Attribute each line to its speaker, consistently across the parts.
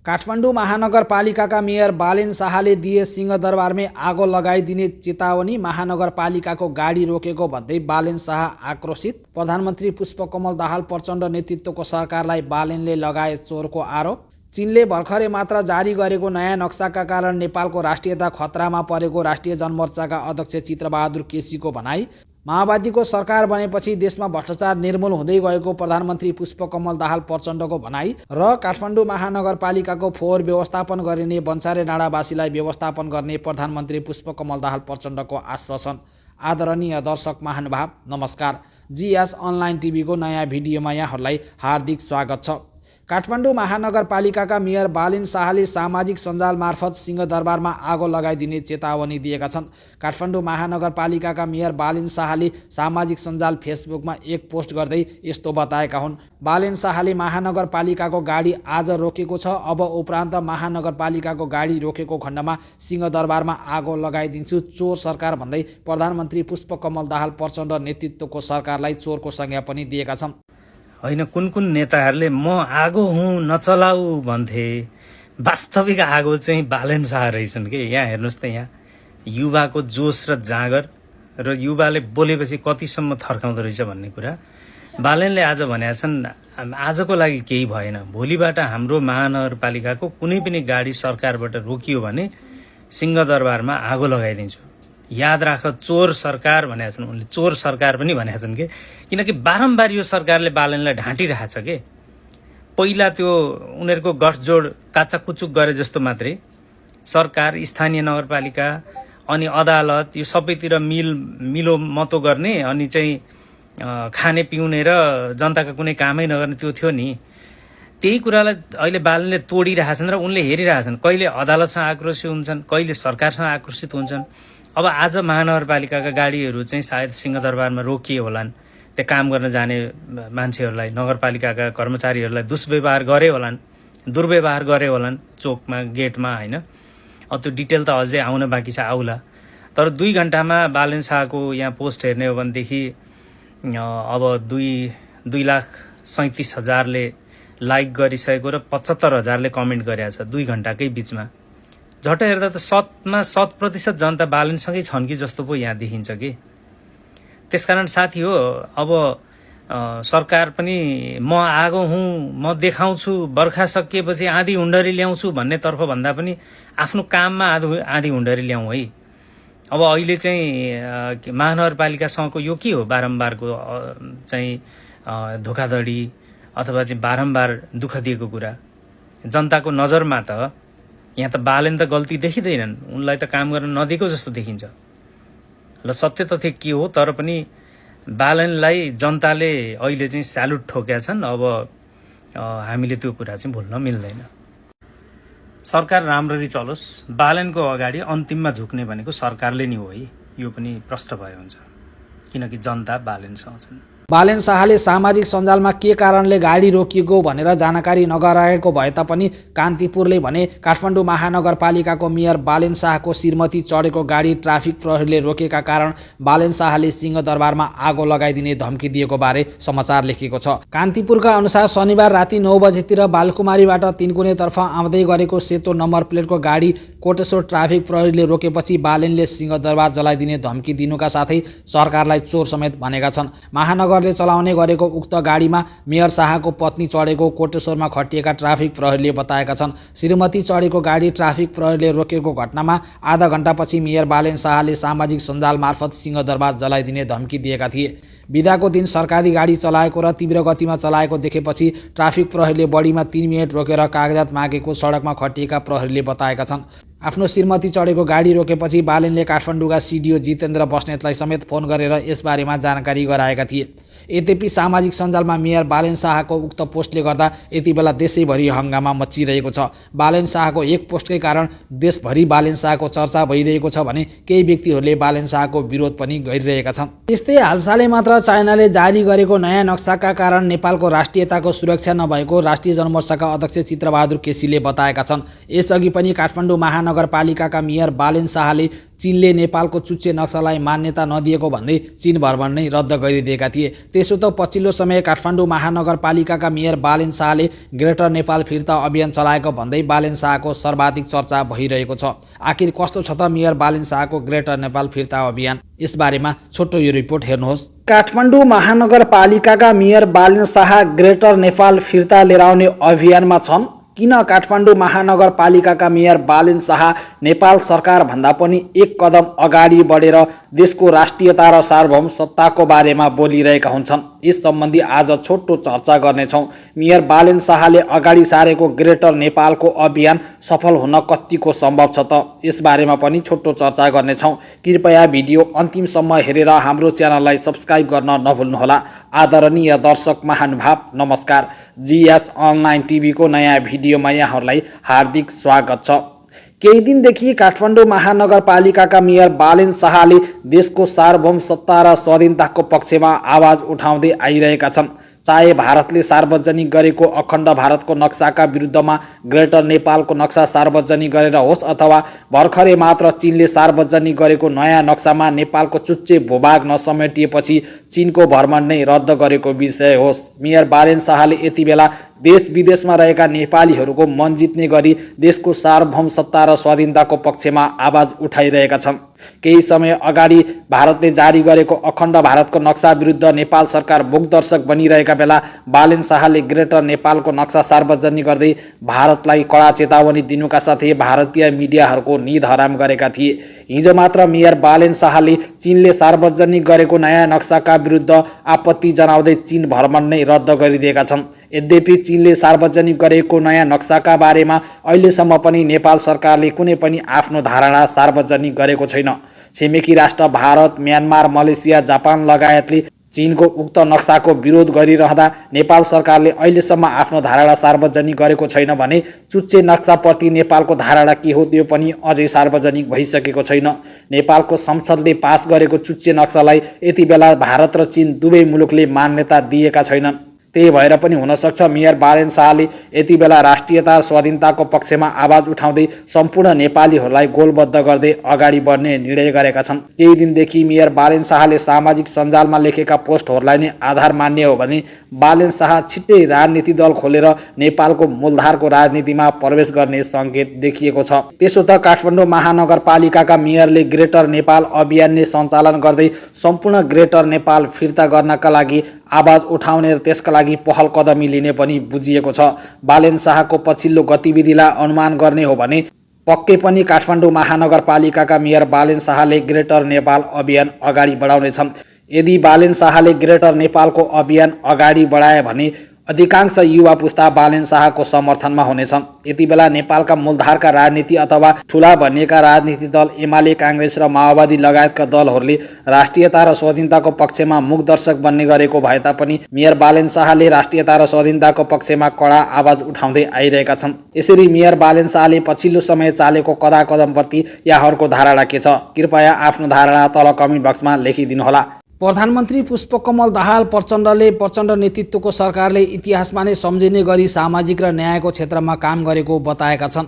Speaker 1: काठमाडौँ महानगरपालिकाका मेयर बालेन शाहले दिए सिंहदरबारमै आगो लगाइदिने चेतावनी। महानगरपालिकाको गाडी रोकेको भन्दै बालेन शाह आक्रोशित। प्रधानमन्त्री पुष्पकमल दाहाल प्रचण्ड नेतृत्वको सरकारलाई बालेनले लगाए चोरको आरोप। चीनले भर्खरै मात्र जारी गरेको नयाँ नक्साका कारण नेपालको राष्ट्रियता खतरामा परेको राष्ट्रिय जनमोर्चाका अध्यक्ष चित्रबहादुर केसीको भनाई। माओवादीको सरकार बनेपछि देशमा भ्रष्टाचार निर्मूल हुँदै गएको प्रधानमन्त्री पुष्पकमल दाहाल प्रचण्डको भनाई। र काठमाडौँ महानगरपालिकाको फोहोर व्यवस्थापन गरिने बन्चारे डाँडावासीलाई व्यवस्थापन गर्ने प्रधानमन्त्री पुष्पकमल दाहाल प्रचण्डको आश्वासन। आदरणीय दर्शक महानुभाव नमस्कार। जीएस अनलाइन टिभीको नयाँ भिडियोमा यहाँहरूलाई हार्दिक स्वागत छ। काठमाडौँ महानगरपालिकाका मेयर बालेन शाहले सामाजिक सञ्जाल मार्फत सिंहदरबारमा आगो लगाइदिने चेतावनी दिएका छन्। काठमाडौँ महानगरपालिकाका मेयर बालेन शाहले सामाजिक सञ्जाल फेसबुकमा एक पोस्ट गर्दै यस्तो बताएका हुन्। बालेन शाहले महानगरपालिकाको गाडी आज रोकेको छ, अब उपरान्त महानगरपालिकाको गाडी रोकेको खण्डमा सिंहदरबारमा आगो लगाइदिन्छु, चोर सरकार भन्दै प्रधानमन्त्री पुष्पकमल दाहाल प्रचण्ड नेतृत्वको सरकारलाई चोरको संज्ञा पनि दिएका छन्।
Speaker 2: होइन, कुन कुन नेताहरूले म आगो हुँ नचलाऊ भन्थे, वास्तविक आगो चाहिँ बालेन शाह रहेछन् कि। यहाँ हेर्नुहोस् त, यहाँ युवाको जोस र जाँगर र युवाले बोलेपछि कतिसम्म थर्काउँदो रहेछ भन्ने कुरा बालेनले आज भनेका छन्। आजको लागि केही भएन, भोलिबाट हाम्रो महानगरपालिकाको कुनै पनि गाडी सरकारबाट रोकियो भने सिंहदरबारमा आगो लगाइदिन्छु। याद राख, चोर सरकार भनेका छन् उनले, चोर सरकार पनि भनेका छन् कि। किनकि बारम्बार यो सरकारले बालेनलाई ढाँटिरहेछ के। पहिला त्यो उनीहरूको गठजोड काचाकुचुक गरे जस्तो मात्रै सरकार, स्थानीय नगरपालिका अनि अदालत यो सबैतिर मिलो मतो गर्ने अनि चाहिँ खाने पिउने र जनताका कुनै कामै नगर्ने त्यो थियो नि। त्यही कुरालाई अहिले बालेनले तोडिरहेछन् र उनले हेरिरहेछन्। कहिले अदालतसँग आक्रोशित हुन्छन्, कहिले सरकारसँग आक्रोशित हुन्छन्। अब आज महानगरपालिकाका गाडीहरू चाहिँ सायद सिंहदरबारमा रोकिए होलान्। त्यो काम गर्न जाने मान्छेहरूलाई, नगरपालिकाका कर्मचारीहरूलाई दुष्व्यवहार गरे होलान्, दुर्व्यवहार गरे होलान् चोकमा, गेटमा, होइन। त्यो डिटेल त अझै आउन बाँकी छ, आउला। तर 2 घण्टामा बालेन शाहको यहाँ पोस्ट हेर्ने हो भनेदेखि अब 2,37,000ले लाइक गरिसकेको र 75,000ले कमेन्ट गरेको छ 2 घण्टाकै बिचमा। झट्ट हेर्दा त 100% जनता बालेनसँगै छन् कि जस्तो पो यहाँ देखिन्छ कि। त्यसकारण साथी हो, अब सरकार पनि म आगो हुँ, म देखाउँछु, बर्खा सकिएपछि आँधी हुन्डरी ल्याउँछु भन्नेतर्फ भन्दा पनि आफ्नो काममा आँधी हुन्डरी ल्याउँ है। अब अहिले चाहिँ महानगरपालिकासँगको यो के हो, बारम्बारको चाहिँ धोखाधडी अथवा चाहिँ बारम्बार दुःख दिएको कुरा। जनताको नजरमा त यहाँ त बालेन त गल्ती देखिँदैनन्, उनलाई त काम गर्न नदिएको जस्तो देखिन्छ। ल, सत्य तथ्य के हो, तर पनि बालेनलाई जनताले अहिले चाहिँ स्यालुट ठोकेका छन्। अब हामीले त्यो कुरा चाहिँ भुल्न मिल्दैन। सरकार राम्ररी चलोस्, बालेनको अगाडि अन्तिममा झुक्ने भनेको सरकारले नि हो है। यो पनि प्रष्ट भए हुन्छ, किनकि जनता बालेनसँग छन्।
Speaker 1: बालेन शाहले सामाजिक सञ्जालमा के कारणले गाडी रोकिएको भनेर जानकारी नगराएको भए तापनि कान्तिपुरले भने काठमाडौँ महानगरपालिकाको मेयर बालेन शाहको श्रीमती चढेको गाडी ट्राफिक प्रहरीले रोकेका कारण बालेन शाहले सिंहदरबारमा आगो लगाइदिने धम्की दिएको बारे समाचार लेखेको छ। कान्तिपुरका अनुसार शनिबार राति 9 बजेतिर बालकुमारीबाट तिनकुनेतर्फ आउँदै गरेको सेतो नम्बर प्लेटको गाडी कोटेश्वर ट्राफिक प्रहरीले रोकेपछि बालेनले सिंहदरबार जलाइदिने धम्की दिनुका साथै सरकारलाई चोर समेत भनेका छन्। महानगरले चलाउने गरेको उक्त गाडीमा मेयर शाहको पत्नी चढेको कोटेश्वरमा खटिएका ट्राफिक प्रहरीले बताएका छन्। श्रीमती चढेको गाडी ट्राफिक प्रहरीले रोकेको घटनामा आधा घण्टापछि मेयर बालेन शाहले सामाजिक सञ्जाल मार्फत सिंहदरबार जलाइदिने धम्की दिएका थिए। बिदाको दिन सरकारी गाडी चलाएको र तीव्र गतिमा चलाएको देखेपछि ट्राफिक प्रहरीले बढीमा 3 मिनेट रोकेर कागजात मागेको सडकमा खटिएका प्रहरीले बताएका छन्। आफ्नो श्रीमती चढेको गाडी रोकेपछि बालेनले काठमाडौँका सिडिओ जितेन्द्र बस्नेतलाई समेत फोन गरेर यसबारेमा जानकारी गराएका थिए। यद्यपि सामाजिक सञ्जालमा मेयर बालेन शाहको उक्त पोस्टले गर्दा यति बेला देशैभरि हङ्गामा मचिरहेको छ। बालेन शाहको एक पोस्टकै कारण देशभरि बालेन शाहको चर्चा भइरहेको छ भने केही व्यक्तिहरूले बालेन शाहको विरोध पनि गरिरहेका छन्। यस्तै हालसालै मात्र चाइनाले जारी गरेको नयाँ नक्साका कारण नेपालको राष्ट्रियताको सुरक्षा नभएको राष्ट्रिय जनमोर्चाका अध्यक्ष चित्रबहादुर केसीले बताएका छन्। यसअघि पनि काठमाडौँ महानगरपालिकाका मेयर बालेन शाहले चीनले नेपालको चुच्चे नक्सालाई मान्यता नदिएको भन्दै चीन भ्रमण नै रद्द गरिदिएका थिए। त्यसो त पछिल्लो समय काठमाडौँ महानगरपालिकाका मेयर बालेन शाहले ग्रेटर नेपाल फिर्ता अभियान चलाएको भन्दै बालेन शाहको सर्वाधिक चर्चा भइरहेको छ। आखिर कस्तो छ त मेयर बालेन शाहको ग्रेटर नेपाल फिर्ता अभियान? यसबारेमा छोटो यो रिपोर्ट हेर्नुहोस्। काठमाडौँ महानगरपालिकाका मेयर बालेन शाह ग्रेटर नेपाल फिर्ता लिएर आउने अभियानमा छन्। किन काठमाडौँ महानगरपालिकाका मेयर बालेन शाह नेपाल सरकार भन्दा पनि एक कदम अगाडि बढेर देशको राष्ट्रियता र सार्वभौम सत्ताको बारेमा बोलिरहेका हुन्छन्? यस सम्बन्धी आज छोटो चर्चा गर्नेछौँ। मेयर बालेन शाहले अगाडि सारेको ग्रेटर नेपालको अभियान सफल हुन कतिको सम्भव छ त? यसबारेमा पनि छोटो चर्चा गर्नेछौँ। कृपया भिडियो अन्तिमसम्म हेरेर हाम्रो च्यानललाई सब्स्क्राइब गर्न नभुल्नुहोला। आदरणीय दर्शक महानुभाव, नमस्कार। जीएस अनलाइन टिभीको नयाँ भिडियोमा यहाँहरूलाई हार्दिक स्वागत छ। केही दिनदेखि काठमाडौँ महानगरपालिकाका मेयर बालेन शाहले देशको सार्वभौम सत्ता र स्वाधीनताको पक्षमा आवाज उठाउँदै आइरहेका छन्। चाहे भारतले सार्वजनिक गरेको अखण्ड भारतको नक्साका विरुद्धमा ग्रेटर नेपालको नक्सा सार्वजनिक गरेर होस् अथवा भर्खरै मात्र चीनले सार्वजनिक गरेको नयाँ नक्सामा नेपालको चुच्चे भूभाग नसमेटिएपछि चीनको भ्रमण नै रद्द गरेको विषय होस्, मेयर बालेन शाहले यति बेला देश विदेशमा रहेका नेपालीहरूको मन जित्ने गरी देशको सार्वभौम सत्ता र स्वाधीनताको पक्षमा आवाज उठाइरहेका छन्। केही समय अगाडि भारतले जारी गरेको अखण्ड भारतको नक्सा विरुद्ध नेपाल सरकार मूकदर्शक बनिरहेका बेला बालेन शाहले ग्रेटर नेपालको नक्सा सार्वजनिक गर्दै भारतलाई कडा चेतावनी दिनुका साथै भारतीय मिडियाहरूको निद हराम गरेका थिए। हिजो मात्र मेयर बालेन शाहले चीनले सार्वजनिक गरेको नयाँ नक्साका विरुद्ध आपत्ति जनाउँदै चीन भ्रमण नै रद्द गरिदिएका छन्। यद्यपि चीनले सार्वजनिक गरेको नयाँ नक्साका बारेमा अहिलेसम्म पनि नेपाल सरकारले कुनै पनि आफ्नो धारणा सार्वजनिक गरेको छैन। छिमेकी राष्ट्र भारत, म्यानमार, मलेसिया, जापान लगायतले चीनको उक्त नक्साको विरोध गरिरहँदा नेपाल सरकारले अहिलेसम्म आफ्नो धारणा सार्वजनिक गरेको छैन भने चुच्चे नक्साप्रति नेपालको धारणा के हो त्यो पनि अझै सार्वजनिक भइसकेको छैन। नेपालको संसदले पास गरेको चुच्चे नक्सालाई यति बेला भारत र चीन दुवै मुलुकले मान्यता दिएका छैनन्। त्यही भएर पनि हुनसक्छ मेयर बालेन शाहले यति बेला राष्ट्रियता स्वाधीनताको पक्षमा आवाज उठाउँदै सम्पूर्ण नेपालीहरूलाई गोलबद्ध गर्दै अगाडि बढ्ने निर्णय गरेका छन्। केही दिनदेखि मेयर बालेन शाहले सामाजिक सञ्जालमा लेखेका पोस्टहरूलाई नै आधार मान्ने हो भने बालेन शाह छिट्टै राजनीति दल खोलेर नेपालको मूलधारको राजनीतिमा प्रवेश गर्ने सङ्केत देखिएको छ। त्यसो त काठमाडौँ महानगरपालिकाका मेयरले ग्रेटर नेपाल अभियान नै सञ्चालन गर्दै सम्पूर्ण ग्रेटर नेपाल फिर्ता गर्नका लागि आवाज उठाउने र त्यसका लागि पहल कदमी लिने पनि बुझिएको छ। बालेन शाहको पछिल्लो गतिविधिलाई अनुमान गर्ने हो भने पक्कै पनि काठमाडौँ महानगरपालिकाका मेयर बालेन शाहले ग्रेटर नेपाल अभियान अगाडि बढाउनेछन्। यदि बालेन शाहले ग्रेटर नेपालको अभियान अगाडि बढाए भने अधिकांश युवा पुस्ता बालेन शाहको समर्थनमा हुनेछन्। यति बेला नेपालका मूलधारका राजनीति अथवा ठुला भनिएका राजनीतिक दल एमाले, काङ्ग्रेस र माओवादी लगायतका दलहरूले राष्ट्रियता र स्वाधीनताको पक्षमा मूकदर्शक बन्ने गरेको भए तापनि मेयर बालेन शाहले राष्ट्रियता र स्वाधीनताको पक्षमा कडा आवाज उठाउँदै आइरहेका छन्। यसरी मेयर बालेन शाहले पछिल्लो समय चालेको कदा कदमप्रति यहाँहरूको धारणा के छ? कृपया आफ्नो धारणा तल कमेन्ट बक्समा लेखिदिनुहोला। प्रधानमन्त्री पुष्पकमल दाहाल प्रचण्डले प्रचण्ड नेतृत्वको सरकारले इतिहासमा नै सम्झिने गरी सामाजिक र न्यायको क्षेत्रमा काम गरेको बताएका छन्।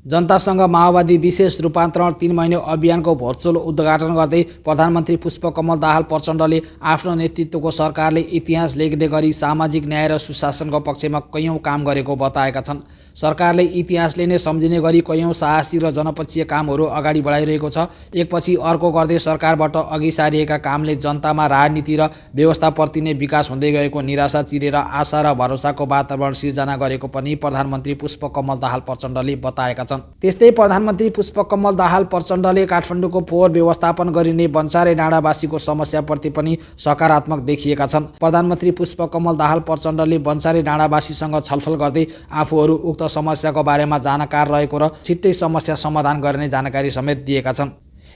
Speaker 1: जनतासँग माओवादी विशेष रूपान्तरण 3 महिने अभियानको भर्चुअल उद्घाटन गर्दै प्रधानमन्त्री पुष्पकमल दाहाल प्रचण्डले आफ्नो नेतृत्वको सरकारले इतिहास लेख्दै गरी सामाजिक न्याय र सुशासनको पक्षमा कैयौँ काम गरेको बताएका छन्। सरकारले इतिहासले नै सम्झिने गरी कैयौँ साहसिक र जनपक्षीय कामहरू अगाडि बढाइरहेको छ। एकपछि अर्को गर्दै सरकारबाट अघि सारिएका कामले जनतामा राजनीति र व्यवस्थाप्रति नै विकास हुँदै गएको निराशा चिरेर आशा र भरोसाको वातावरण सिर्जना गरेको पनि प्रधानमन्त्री पुष्पकमल दाहाल प्रचण्डले बताएका छन्। त्यस्तै प्रधानमन्त्री पुष्पकमल दाहाल प्रचण्डले काठमाडौँको फोहोर व्यवस्थापन गरिने बन्चारे डाँडावासीको समस्याप्रति पनि सकारात्मक देखिएका छन्। प्रधानमन्त्री पुष्पकमल दाहाल प्रचण्डले बन्चारे डाँडावासीसँग छलफल गर्दै आफूहरू उक्त समस्याको बारेमा जानकार रहेको र छिट्टै समस्या समाधान गर्ने जानकारी समेत दिएका छन्।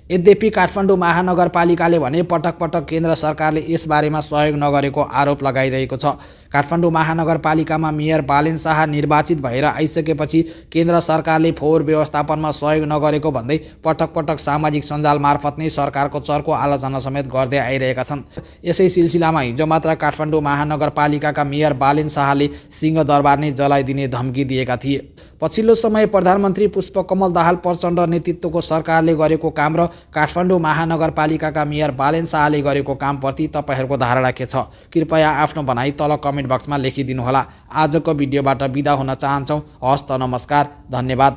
Speaker 1: यद्यपि काठमाडौँ महानगरपालिकाले भने पटक पटक केन्द्र सरकारले यसबारेमा सहयोग नगरेको आरोप लगाइरहेको छ। काठमाडौँ महानगरपालिकामा मेयर बालेन शाह निर्वाचित भएर आइसकेपछि केन्द्र सरकारले फोहोर व्यवस्थापनमा सहयोग नगरेको भन्दै पटक पटक सामाजिक सञ्जाल मार्फत नै सरकारको चर्को आलोचना समेत गर्दै आइरहेका छन्। यसै सिलसिलामा हिजो मात्र काठमाडौँ महानगरपालिकाका मेयर बालेन शाहले सिंहदरबार नै जलाइदिने धम्की दिएका थिए। पछिल्लो समय प्रधानमन्त्री पुष्पकमल दाहाल प्रचण्ड नेतृत्वको सरकारले गरेको काम र काठमाडौँ महानगरपालिकाका मेयर बालेन शाहले गरेको कामप्रति तपाईँहरूको धारणा के छ? कृपया आफ्नो भनाइ तल कमेन्ट बक्समा लेखिदिनुहोला। आजको भिडियोबाट बिदा हुन चाहन्छौँ। हस्त नमस्कार, धन्यवाद।